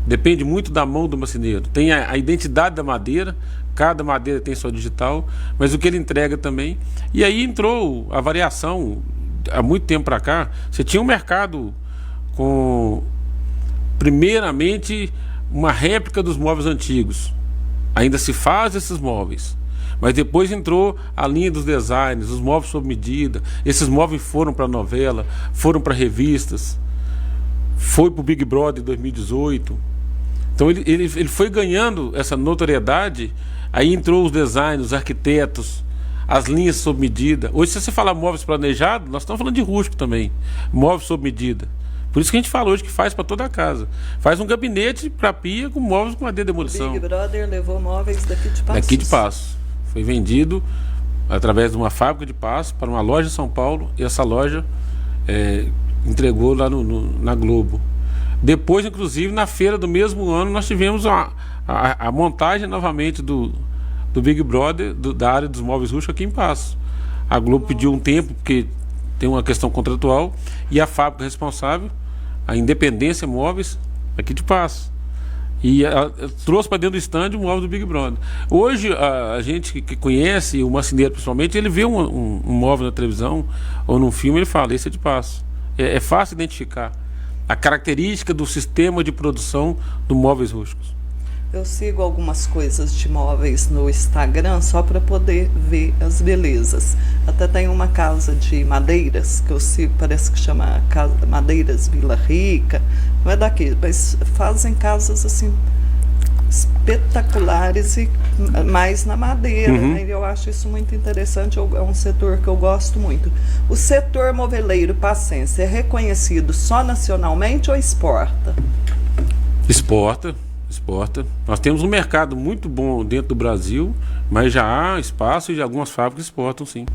Depende muito da mão do marceneiro. Tem a identidade da madeira, cada madeira tem sua digital, mas o que ele entrega também. E aí entrou a variação, há muito tempo para cá, você tinha um mercado com, primeiramente, uma réplica dos móveis antigos. Ainda se faz esses móveis, mas depois entrou a linha dos designs, os móveis sob medida. Esses móveis foram para novela, foram para revistas, foi para o Big Brother em 2018. Então ele foi ganhando essa notoriedade. Aí entrou os designers, os arquitetos, as linhas sob medida. Hoje, se você falar móveis planejados, nós estamos falando de rústico também, móveis sob medida. Por isso que a gente fala hoje que faz para toda a casa. Faz um gabinete para pia com móveis com madeira de demolição. O Big Brother levou móveis daqui de Passos. Daqui de Passos. Foi vendido através de uma fábrica de Passos para uma loja em São Paulo, e essa loja entregou lá na Globo. Depois, inclusive, na feira do mesmo ano, nós tivemos a montagem novamente do Big Brother, da área dos móveis rústicos aqui em Passos. A Globo pediu um tempo, porque tem uma questão contratual, e a fábrica responsável, a Independência Móveis, aqui de Passos. E trouxe para dentro do stand o móvel do Big Brother. Hoje, a gente que conhece, o marceneiro principalmente, ele vê um móvel na televisão ou num filme, ele fala, esse é de Passos. É fácil identificar a característica do sistema de produção do Móveis Rústicos. Eu sigo algumas coisas de móveis no Instagram só para poder ver as belezas. Até tem uma casa de madeiras que eu sigo, parece que chama Casa Madeiras Vila Rica. Não é daqui, mas fazem casas assim espetaculares e mais na madeira, né? Eu acho isso muito interessante, é um setor que eu gosto muito. O setor moveleiro passense é reconhecido só nacionalmente ou exporta? Exporta. Nós temos um mercado muito bom dentro do Brasil, mas já há espaço e algumas fábricas exportam, sim.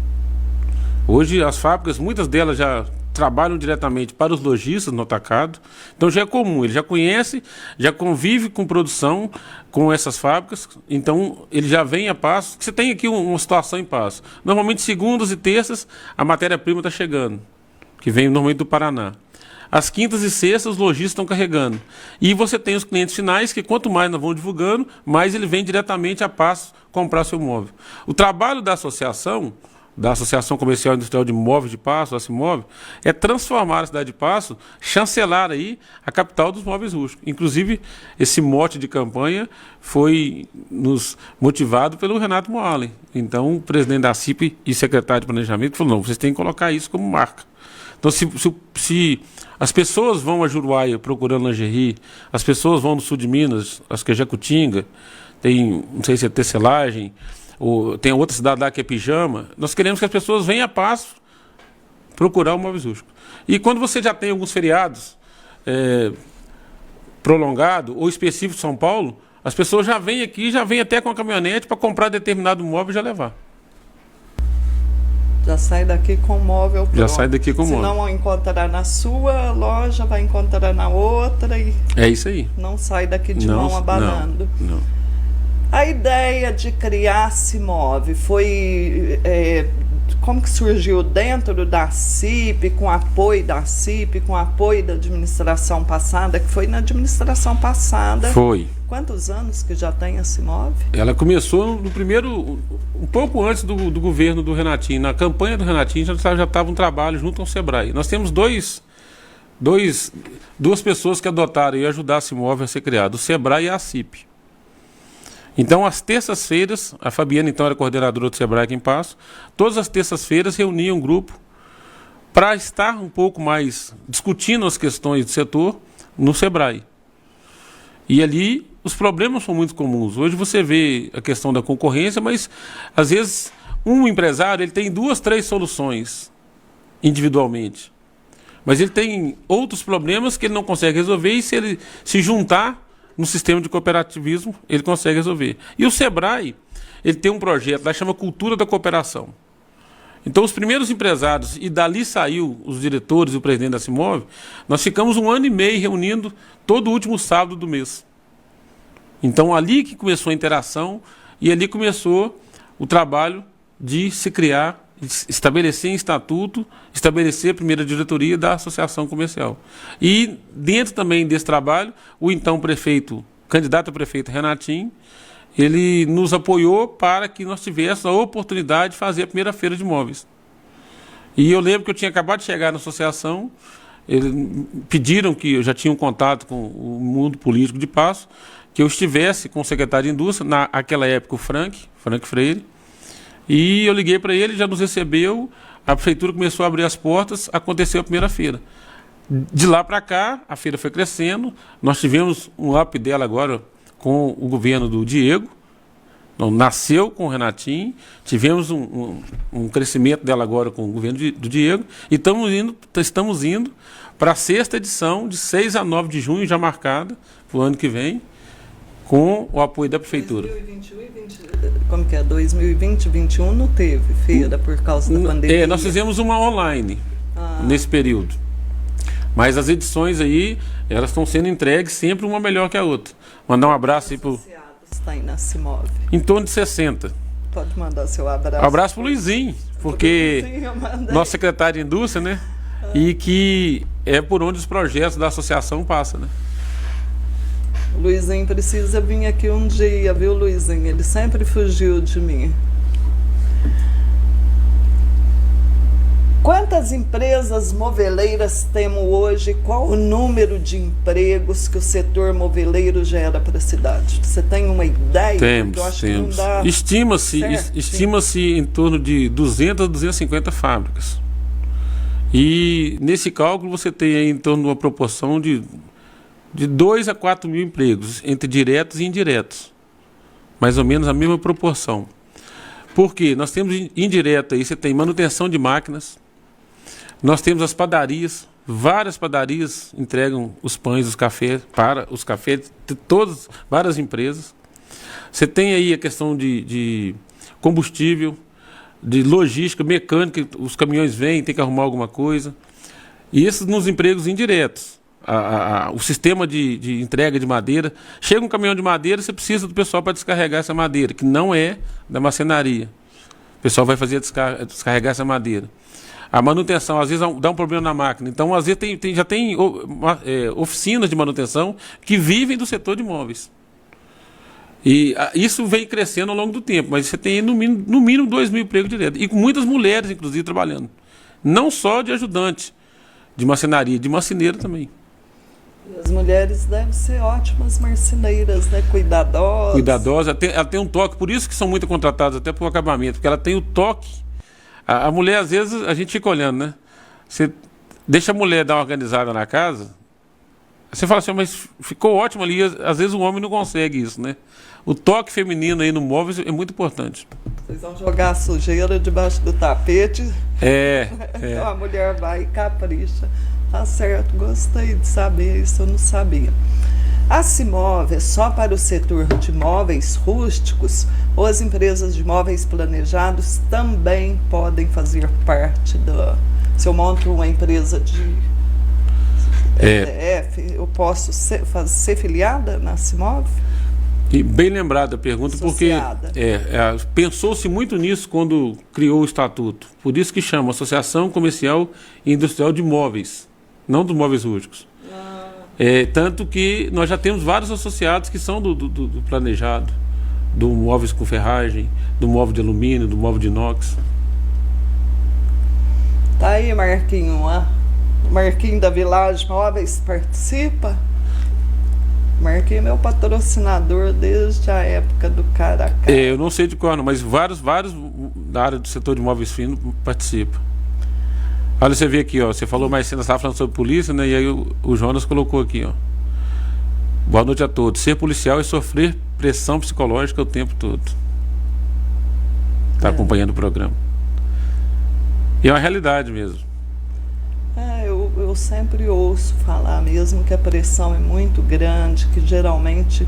Hoje as fábricas, muitas delas já trabalham diretamente para os lojistas no atacado, então já é comum, ele já conhece, já convive com produção com essas fábricas, então ele já vem a passo. Você tem aqui uma situação em passo. Normalmente segundas e terças a matéria-prima está chegando, que vem normalmente do Paraná. Às quintas e sextas os lojistas estão carregando. E você tem os clientes finais que quanto mais nós vamos divulgando, mais ele vem diretamente a passo comprar seu móvel. O trabalho da Associação Comercial e Industrial de Móveis de Passo, a CIMOV, é transformar a cidade de Passo, chancelar aí a capital dos móveis rústicos. Inclusive, esse mote de campanha foi nos motivado pelo Renato Moalen. Então, o presidente da CIP e secretário de Planejamento falou, não, vocês têm que colocar isso como marca. Então, se as pessoas vão a Juruáia procurando lingerie, as pessoas vão no sul de Minas, acho que é Jacutinga, tem, não sei se é tecelagem, ou tem outra cidade lá que é Pijama, nós queremos que as pessoas venham a passo procurar o móveis rústicos. E quando você já tem alguns feriados prolongados ou específicos de São Paulo, as pessoas já vêm aqui, já vêm até com a caminhonete para comprar determinado móvel e já levar. Já sai daqui com o móvel pronto. Já sai daqui com o móvel. Se não encontrar na sua loja, vai encontrar na outra e... É isso aí. Não sai daqui de mão abanando. Não. A ideia de criar a CIMOV foi... como que surgiu dentro da CIP, com apoio da CIP, com apoio da administração passada, que foi na administração passada. Foi. Quantos anos que já tem a CIMOV? Ela começou no primeiro, um pouco antes do governo do Renatinho. Na campanha do Renatinho já estava um trabalho junto ao Sebrae. Nós temos duas pessoas que adotaram e ajudaram a CIMOV a ser criada, o Sebrae e a CIP. Então, às terças-feiras, a Fabiana então era coordenadora do Sebrae aqui em Passo, todas as terças-feiras reuniam um grupo para estar um pouco mais discutindo as questões do setor no Sebrae. E ali os problemas são muito comuns. Hoje você vê a questão da concorrência, mas às vezes um empresário ele tem 2, 3 soluções individualmente. Mas ele tem outros problemas que ele não consegue resolver e se ele se juntar no sistema de cooperativismo, ele consegue resolver. E o Sebrae, ele tem um projeto lá que chama Cultura da Cooperação. Então, os primeiros empresários, e dali saiu os diretores e o presidente da CIMOV, nós ficamos 1 ano e meio reunindo todo o último sábado do mês. Então, ali que começou a interação e ali começou o trabalho de se criar, estabelecer em estatuto, estabelecer a primeira diretoria da Associação Comercial. E dentro também desse trabalho, o então prefeito, candidato a prefeito Renatinho, ele nos apoiou para que nós tivéssemos a oportunidade de fazer a primeira feira de móveis. E eu lembro que eu tinha acabado de chegar na associação, eles pediram que eu já tinha um contato com o mundo político de Passo, que eu estivesse com o secretário de Indústria, naquela época o Frank Freire, e eu liguei para ele, já nos recebeu, a prefeitura começou a abrir as portas, aconteceu a primeira feira. De lá para cá, a feira foi crescendo, nós tivemos um up dela agora com o governo do Diego, então, nasceu com o Renatinho, tivemos um crescimento dela agora com o governo do Diego, e estamos indo para a 6ª edição, de 6 a 9 de junho, já marcada, para o ano que vem, com o apoio da prefeitura. 2020 e 2021 não teve feira por causa da pandemia? Nós fizemos uma online nesse período. Mas as edições aí, elas estão sendo entregues sempre uma melhor que a outra. Mandar um abraço aí para o... Está aí na CIMOV? Em torno de 60. Pode mandar seu abraço. Abraço para o Luizinho, porque nosso secretário de Indústria, né? E que é por onde os projetos da associação passam, né? O Luizinho precisa vir aqui um dia, viu, Luizinho? Ele sempre fugiu de mim. Quantas empresas moveleiras temos hoje? Qual o número de empregos que o setor moveleiro gera para a cidade? Você tem uma ideia? Temos. Estima-se em torno de 200 a 250 fábricas. E nesse cálculo você tem aí em torno de uma proporção de 2 a 4 mil empregos, entre diretos e indiretos. mais ou menos a mesma proporção. Porque nós temos indireto aí, você tem manutenção de máquinas, nós temos as padarias, várias padarias entregam os pães, os cafés, para os cafés de todas, várias empresas. Você tem aí a questão de combustível, de logística, mecânica, os caminhões vêm, tem que arrumar alguma coisa. E esses nos empregos indiretos. O sistema de entrega de madeira. Chega um caminhão de madeira, você precisa do pessoal para descarregar essa madeira, que não é da marcenaria. O pessoal vai fazer descarregar essa madeira. A manutenção, às vezes dá um problema na máquina. Então, às vezes já tem oficinas de manutenção que vivem do setor de móveis. E isso vem crescendo ao longo do tempo, mas você tem no mínimo 2 mil empregos diretos. E com muitas mulheres, inclusive, trabalhando. Não só de ajudante de marcenaria, de marceneiro também. As mulheres devem ser ótimas marceneiras, né? Cuidadosas. Cuidadosas, ela tem um toque, por isso que são muito contratadas até para o acabamento, porque ela tem o toque. A mulher, às vezes, a gente fica olhando, né? Você deixa a mulher dar uma organizada na casa, você fala assim, mas ficou ótimo ali, às vezes o homem não consegue isso, né? O toque feminino aí no móvel é muito importante. Vocês vão jogar a sujeira debaixo do tapete. Então a mulher vai e capricha. Tá certo, gostei de saber, isso eu não sabia. A Cimove é só para o setor de móveis rústicos ou as empresas de móveis planejados também podem fazer parte da... Se eu monto uma empresa de EDF, eu posso ser filiada na Cimove? E bem lembrada a pergunta, associada. Porque pensou-se muito nisso quando criou o estatuto. Por isso que chama Associação Comercial e Industrial de Móveis, não dos móveis rústicos. Tanto que nós já temos vários associados que são do planejado, do móveis com ferragem, do móvel de alumínio, do móvel de inox. Tá aí, Marquinho, o Marquinho da Village Móveis participa. Marquinho é meu patrocinador desde a época do Caracá. Eu não sei de qual, não, mas vários da área do setor de móveis finos participam. Olha, você vê aqui, ó, você falou mais cedo, você estava falando sobre polícia, né? E aí o Jonas colocou aqui, ó. Boa noite a todos. Ser policial é sofrer pressão psicológica o tempo todo. Está acompanhando o programa. E é uma realidade mesmo. Eu sempre ouço falar mesmo que a pressão é muito grande, que geralmente,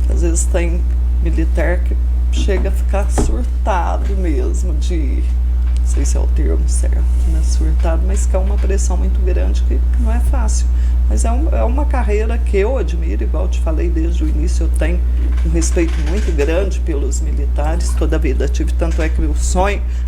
às vezes tem militar que chega a ficar surtado mesmo de... Não sei se é o termo certo, né? Surtado, mas que é uma pressão muito grande que não é fácil. Mas é uma carreira que eu admiro, igual eu te falei desde o início, eu tenho um respeito muito grande pelos militares, toda a vida tive, tanto é que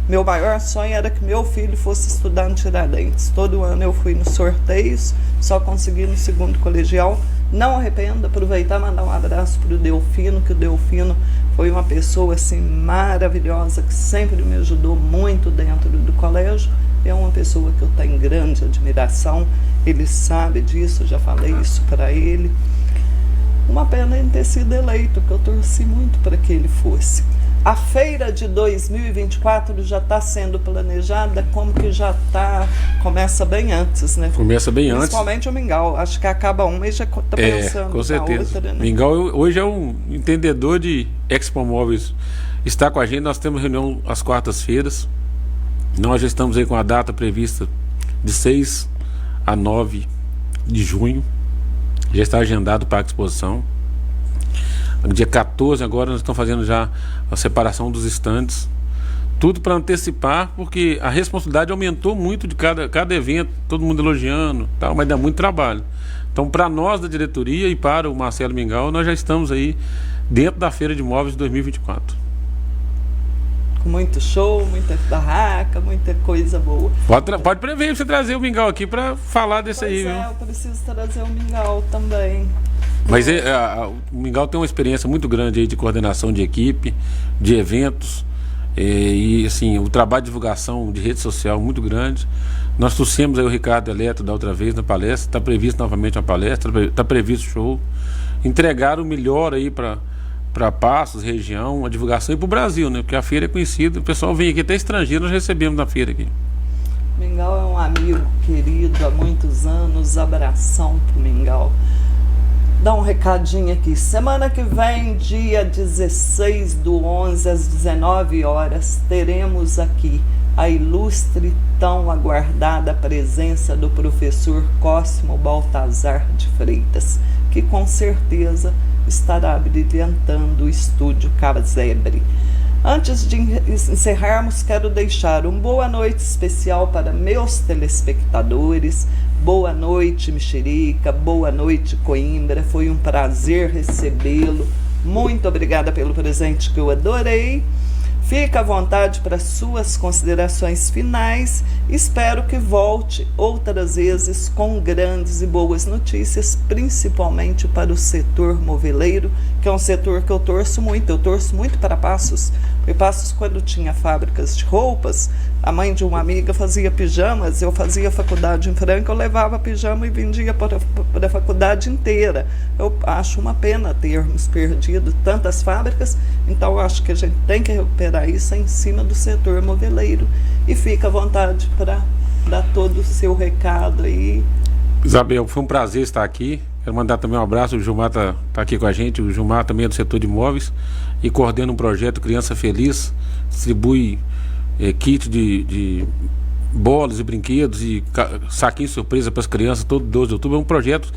meu maior sonho era que meu filho fosse estudar no Tiradentes. Todo ano eu fui nos sorteios, só consegui no 2º colegial. Não arrependo, aproveitar e mandar um abraço para o Delfino, que o Delfino foi uma pessoa assim maravilhosa, que sempre me ajudou muito dentro do colégio. É uma pessoa que eu tenho grande admiração, ele sabe disso, já falei isso para ele. Uma pena ele ter sido eleito, que eu torci muito para que ele fosse. A feira de 2024 já está sendo planejada, como que já está? Começa bem antes, né? Começa bem antes. Principalmente o Mingau, acho que acaba um mês já está pensando com certeza. Na outra, né? Mingau hoje é um entendedor de Expo Móveis. Está com a gente, nós temos reunião às quartas-feiras. Nós já estamos aí com a data prevista de 6 a 9 de junho. Já está agendado para a exposição. No dia 14 agora nós estamos fazendo já a separação dos estandes. Tudo para antecipar, porque a responsabilidade aumentou muito de cada evento, todo mundo elogiando, tal, mas dá muito trabalho. Então, para nós da diretoria e para o Marcelo Mingau, nós já estamos aí dentro da Feira de Móveis de 2024. Com muito show, muita barraca, muita coisa boa. Pode prever você trazer o Mingau aqui para falar desse aí, viu? Eu preciso trazer o Mingau também. Mas o Mingau tem uma experiência muito grande aí de coordenação de equipe, de eventos, e assim, o trabalho de divulgação de rede social muito grande. Nós trouxemos aí o Ricardo Eletro da outra vez na palestra, está previsto novamente uma palestra, está previsto show. Entregaram o melhor aí para Passos, região, a divulgação e para o Brasil, né? Porque a feira é conhecida, o pessoal vem aqui até estrangeiro, nós recebemos na feira aqui. Mingau é um amigo querido há muitos anos, abração pro Mingau. dar um recadinho aqui. Semana que vem, dia 16/11, às 19 horas, teremos aqui a ilustre, tão aguardada presença do professor Cosmo Baltazar de Freitas, que com certeza estará brilhantando o estúdio Casebre. Antes de encerrarmos, quero deixar uma boa noite especial para meus telespectadores. Boa noite, Mexerica. Boa noite, Coimbra. Foi um prazer recebê-lo. Muito obrigada pelo presente, que eu adorei. Fica à vontade para suas considerações finais. Espero que volte outras vezes com grandes e boas notícias, principalmente para o setor moveleiro, que é um setor que eu torço muito. Eu torço muito para Passos. Porque Passos, quando tinha fábricas de roupas, a mãe de uma amiga fazia pijamas, eu fazia faculdade em Franca, eu levava pijama e vendia para a faculdade inteira. Eu acho uma pena termos perdido tantas fábricas, então eu acho que a gente tem que recuperar isso em cima do setor moveleiro. E fica à vontade para dar todo o seu recado aí. Isabel, foi um prazer estar aqui. Quero mandar também um abraço, o Gilmar tá aqui com a gente. O Gilmar também é do setor de imóveis e coordena um projeto Criança Feliz, distribui kit de bolas e brinquedos e saquinho surpresa para as crianças todo 12 de outubro. É um projeto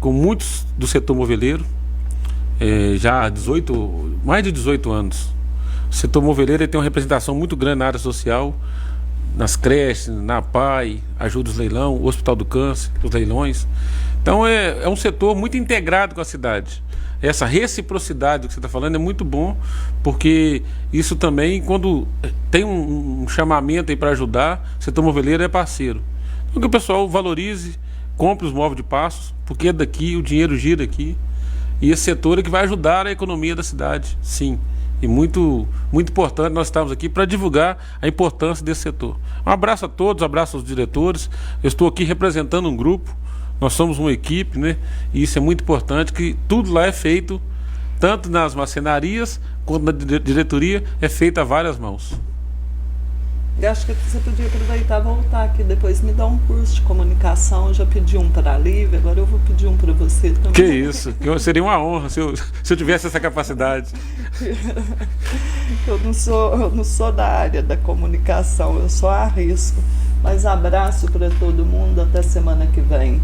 com muitos do setor moveleiro, já há mais de 18 anos. O setor moveleiro tem uma representação muito grande na área social, nas creches, na PAI, ajuda os leilão, o Hospital do Câncer, os leilões. Então é um setor muito integrado com a cidade. Essa reciprocidade que você está falando é muito bom, porque isso também, quando tem um chamamento aí para ajudar, o setor moveleiro é parceiro. Então que o pessoal valorize, compre os móveis de Passos, porque é daqui, o dinheiro gira aqui, e esse setor é que vai ajudar a economia da cidade, sim. E muito importante nós estamos aqui para divulgar a importância desse setor. Um abraço a todos, um abraço aos diretores. Eu estou aqui representando um grupo, nós somos uma equipe, né? E isso é muito importante, que tudo lá é feito, tanto nas marcenarias quanto na diretoria, é feito a várias mãos. Eu acho que você podia aproveitar e voltar aqui depois, me dar um curso de comunicação. Eu já pedi um para a Lívia, agora eu vou pedir um para você também. Que isso, seria uma honra se eu tivesse essa capacidade. Eu não sou da área da comunicação, eu só arrisco. Mas abraço para todo mundo, até semana que vem.